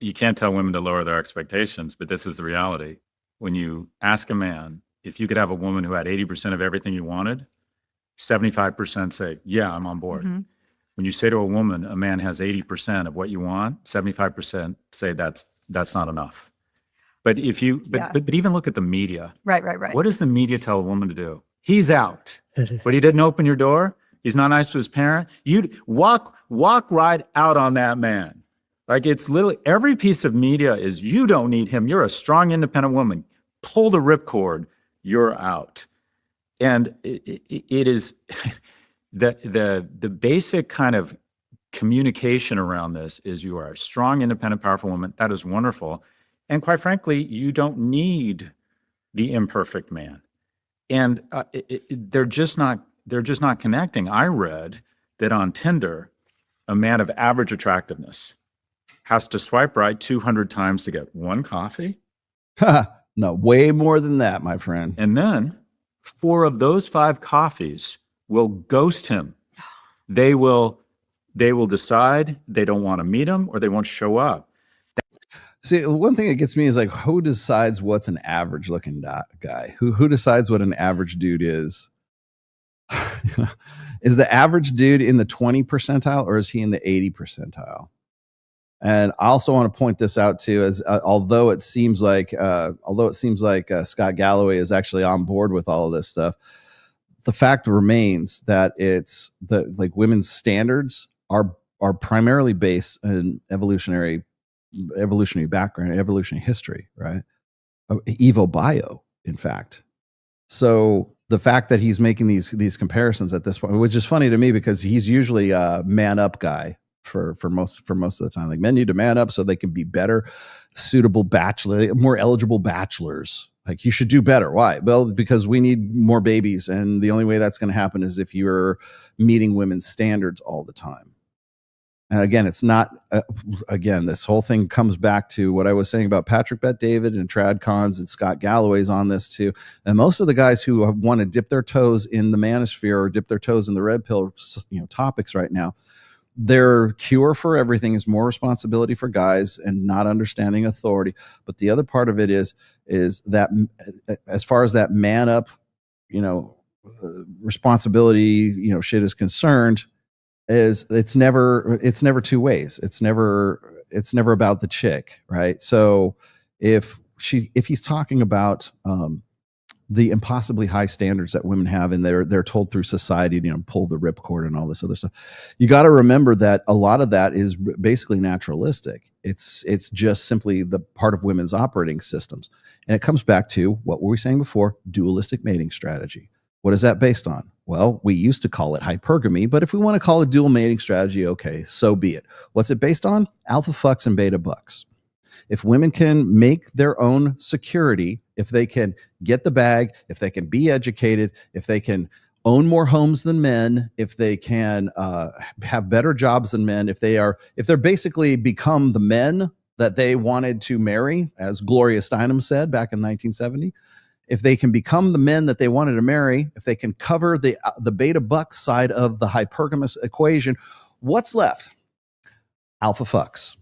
you can't tell women to lower their expectations, but this is the reality. When you ask a man if you could have a woman who had 80% of everything you wanted, 75% say, yeah, I'm on board. Mm-hmm. When you say to a woman, a man has 80% of what you want, 75% say that's not enough. But if you, but even look at the media. Right. What does the media tell a woman to do? He's out, but he didn't open your door. He's not nice to his parent. You walk right out on that man. Like, it's literally every piece of media is, you don't need him. You're a strong, independent woman. Pull the ripcord. You're out. And it is the basic kind of communication around this is, you are a strong, independent, powerful woman. That is wonderful. And quite frankly, you don't need the imperfect man. And they're just not connecting. I read that on Tinder, a man of average attractiveness has to swipe right 200 times to get one coffee. No, way more than that, my friend. And then 4 of those 5 coffees will ghost him. They will decide they don't want to meet him, or they won't show up. See, one thing that gets me is, like, who decides what's an average looking guy? Who decides what an average dude is? Is the average dude in the 20 percentile, or is he in the 80 percentile? And I also want to point this out too, as although it seems like Scott Galloway is actually on board with all of this stuff, the fact remains that it's women's standards are primarily based in evolutionary background, evolutionary history, right? Evo bio, in fact. So the fact that he's making these comparisons at this point, which is funny to me, because he's usually a man up guy for most of the time. Like, men need to man up so they can be better, suitable more eligible bachelors. Like, you should do better. Why? Well, because we need more babies, and the only way that's going to happen is if you're meeting women's standards all the time. And again, it's not, this whole thing comes back to what I was saying about Patrick Bet-David and Trad Cons, and Scott Galloway's on this too. And most of the guys who want to dip their toes in the manosphere or dip their toes in the red pill, topics right now, their cure for everything is more responsibility for guys and not understanding authority. But the other part of it is that, as far as that man up, responsibility, shit is concerned, is it's never 2 ways. It's never about the chick, right? So if he's talking about the impossibly high standards that women have, and they're told through society to pull the ripcord and all this other stuff, you got to remember that a lot of that is basically naturalistic. It's just simply the part of women's operating systems, and it comes back to what were we saying before? Dualistic mating strategy. What is that based on? Well, we used to call it hypergamy, but if we want to call it dual mating strategy, okay, so be it. What's it based on? Alpha fucks and beta bucks. If women can make their own security, if they can get the bag, if they can be educated, if they can own more homes than men, if they can have better jobs than men, if they're basically become the men that they wanted to marry, as Gloria Steinem said back in 1970, if they can become the men that they wanted to marry, if they can cover the beta buck side of the hypergamous equation, what's left? Alpha fucks.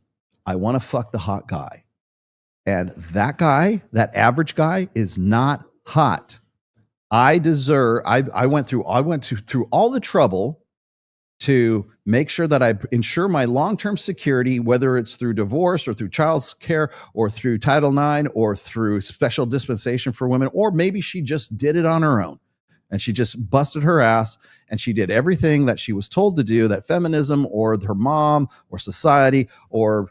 I want to fuck the hot guy. And that guy, that average guy, is not hot. I went through all the trouble to make sure that I ensure my long-term security, whether it's through divorce or through child care or through Title IX or through special dispensation for women, or maybe she just did it on her own and she just busted her ass and she did everything that she was told to do, that feminism or her mom or society or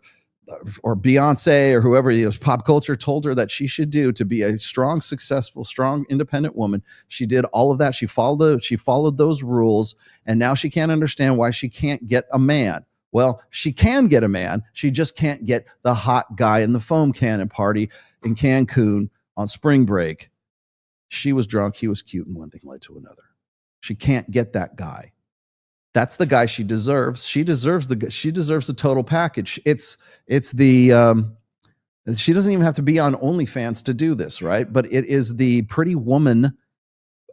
Beyonce or whoever, pop culture told her that she should do to be a strong, successful, strong, independent woman. She did all of that. She followed those rules, and now she can't understand why she can't get a man. Well, she can get a man. She just can't get the hot guy in the foam cannon party in Cancun on spring break. She was drunk, he was cute, and one thing led to another. She can't get that guy. That's the guy she deserves. She deserves the total package. It's the she doesn't even have to be on OnlyFans to do this, right? But it is the pretty woman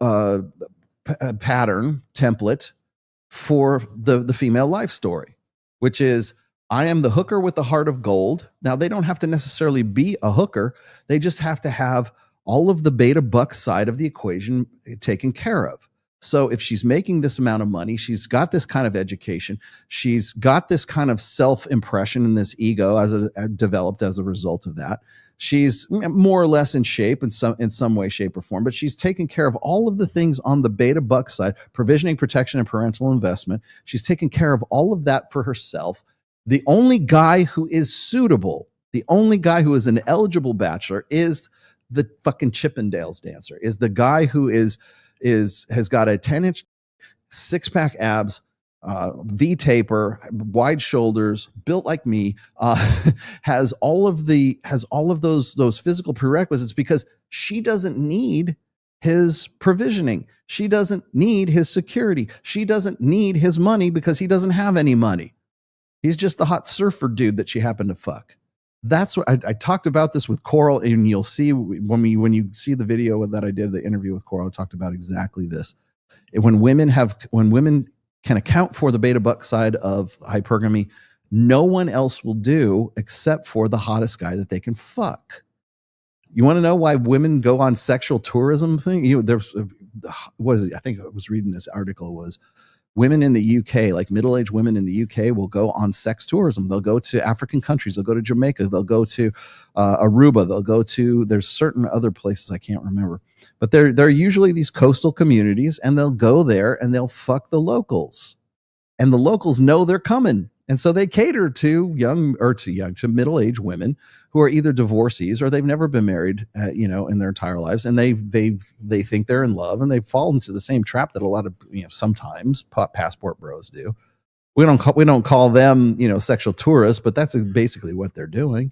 pattern template for the female life story, which is I am the hooker with the heart of gold. Now, they don't have to necessarily be a hooker. They just have to have all of the beta buck side of the equation taken care of. So if she's making this amount of money, she's got this kind of education, she's got this kind of self-impression and this ego developed as a result of that. She's more or less in shape in some way, shape, or form, but she's taking care of all of the things on the beta buck side, provisioning, protection, and parental investment. She's taking care of all of that for herself. The only guy who is suitable, the only guy who is an eligible bachelor is the fucking Chippendales dancer, is the guy who has got a 10-inch six-pack abs, V-taper, wide shoulders, built like me, has all of those physical prerequisites, because she doesn't need his provisioning. She doesn't need his security. She doesn't need his money because he doesn't have any money. He's just the hot surfer dude that she happened to fuck. That's what I talked about this with Coral, and you'll see when you see the video that I did, the interview with Coral, I talked about exactly this. When women can account for the beta buck side of hypergamy, no one else will do except for the hottest guy that they can fuck. You want to know why women go on sexual tourism thing? There's what is it? I think I was reading this article was women in the UK, like middle-aged women in the UK, will go on sex tourism. They'll go to African countries. They'll go to Jamaica. They'll go to Aruba. They'll go to, there's certain other places I can't remember. But they're usually these coastal communities, and they'll go there and they'll fuck the locals. And the locals know they're coming. And so they cater to to middle-aged women who are either divorcees or they've never been married, in their entire lives, and they think they're in love, and they fall into the same trap that a lot of sometimes passport bros do. We don't call them sexual tourists, but that's basically what they're doing.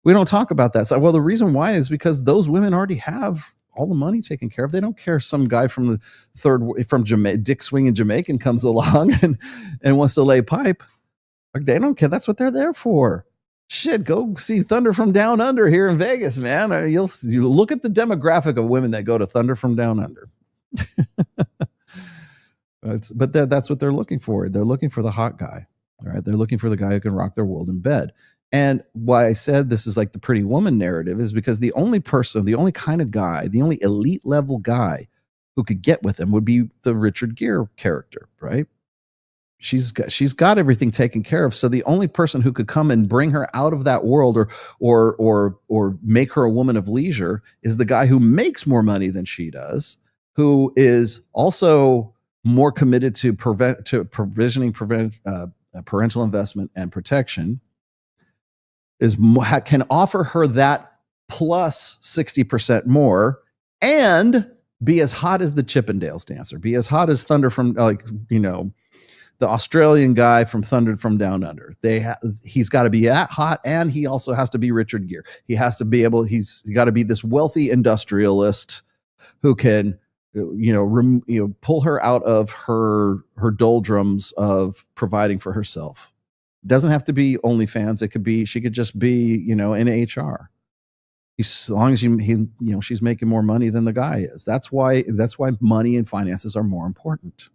We don't talk about that. So, well, the reason why is because those women already have all the money taken care of. They don't care. Some guy from Dick Swinging Jamaican comes along and wants to lay pipe. They don't care. That's what they're there for. Shit, go see Thunder from Down Under here in Vegas, man. You look at the demographic of women that go to Thunder from Down Under. But that's what they're looking for. They're looking for the hot guy. All right. They're looking for the guy who can rock their world in bed. And why I said this is like the pretty woman narrative is because the only person, the only kind of guy, the only elite level guy who could get with him would be the Richard Gere character, right? She's got everything taken care of. So the only person who could come and bring her out of that world or make her a woman of leisure is the guy who makes more money than she does, who is also more committed to provisioning parental investment and protection, can offer her that plus 60% more, and be as hot as the Chippendales dancer, be as hot as Thunder from the Australian guy from Thunder from Down Under. He's got to be that hot, and he also has to be Richard Gere. He has to be he's got to be this wealthy industrialist who can, pull her out of her doldrums of providing for herself. It doesn't have to be OnlyFans. She could just be, in HR. As long as she's making more money than the guy is. That's why money and finances are more important,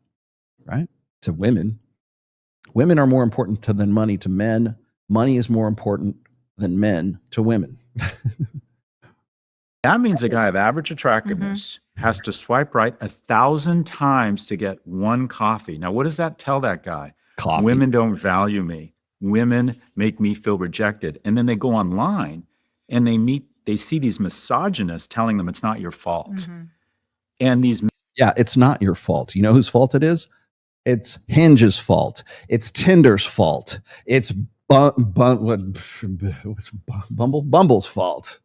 right? To women. Women are more important than money to men. Money is more important than men to women. That means a guy of average attractiveness has to swipe right 1,000 times to get one coffee. Now, what does that tell that guy? Coffee. Women don't value me. Women make me feel rejected. And then they go online and they see these misogynists telling them it's not your fault. And it's not your fault. You know whose fault it is? It's Hinge's fault. It's Tinder's fault. It's Bumble's fault.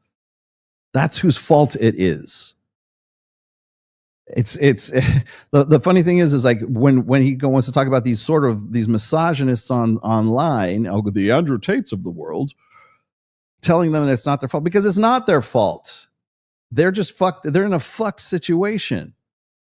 That's whose fault it is. It's the funny thing is like when he wants to talk about these misogynists online, the Andrew Tates of the world, telling them that it's not their fault, because it's not their fault. They're just fucked. They're in a fucked situation.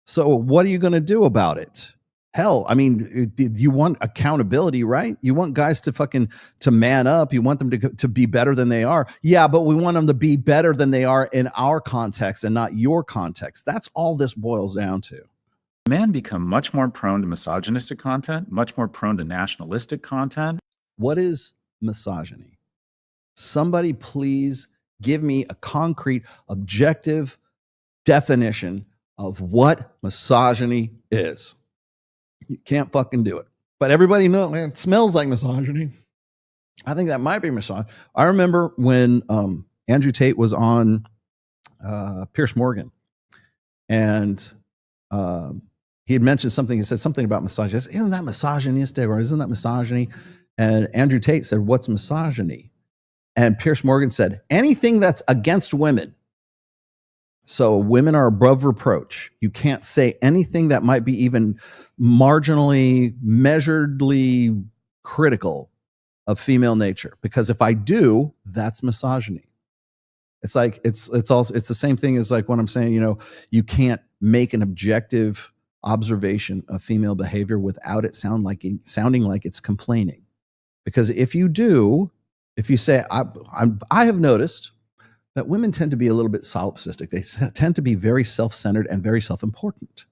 So what are you going to do about it? Hell, I mean, you want accountability, right? You want guys to man up. You want them to be better than they are. Yeah, but we want them to be better than they are in our context and not your context. That's all this boils down to. Men become much more prone to misogynistic content, much more prone to nationalistic content. What is misogyny? Somebody please give me a concrete, objective definition of what misogyny is. You can't fucking do it. But everybody knows, man, it smells like misogyny. I think that might be misogyny. I remember when Andrew Tate was on Pierce Morgan, and he had mentioned something. He said something about misogyny. I said, isn't that misogynistic, or isn't that misogyny? And Andrew Tate said, what's misogyny? And Pierce Morgan said, anything that's against women. So women are above reproach. You can't say anything that might be even marginally, measuredly critical of female nature, because if I do, that's misogyny. It's like it's the same thing as like when I'm saying, you know, you can't make an objective observation of female behavior without it sounding like it's complaining. Because if you do, if you say, I have noticed that women tend to be a little bit solipsistic. They tend to be very self-centered and very self-important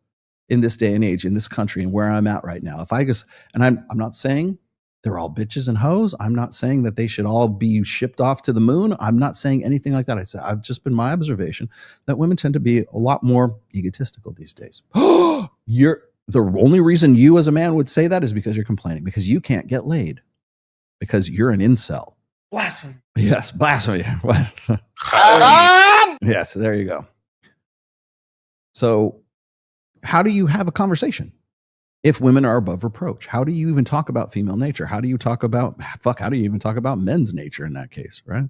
in this day and age, in this country, and where I'm at right now. If I just, and I'm not saying they're all bitches and hoes. I'm not saying that they should all be shipped off to the moon. I'm not saying anything like that. I've just been my observation that women tend to be a lot more egotistical these days. The only reason you as a man would say that is because you're complaining, because you can't get laid, because you're an incel. Blasphemy. Yes, blasphemy. Yes, there you go. So how do you have a conversation if women are above reproach? How do you even talk about female nature? How do you talk about, how do you even talk about men's nature in that case, right?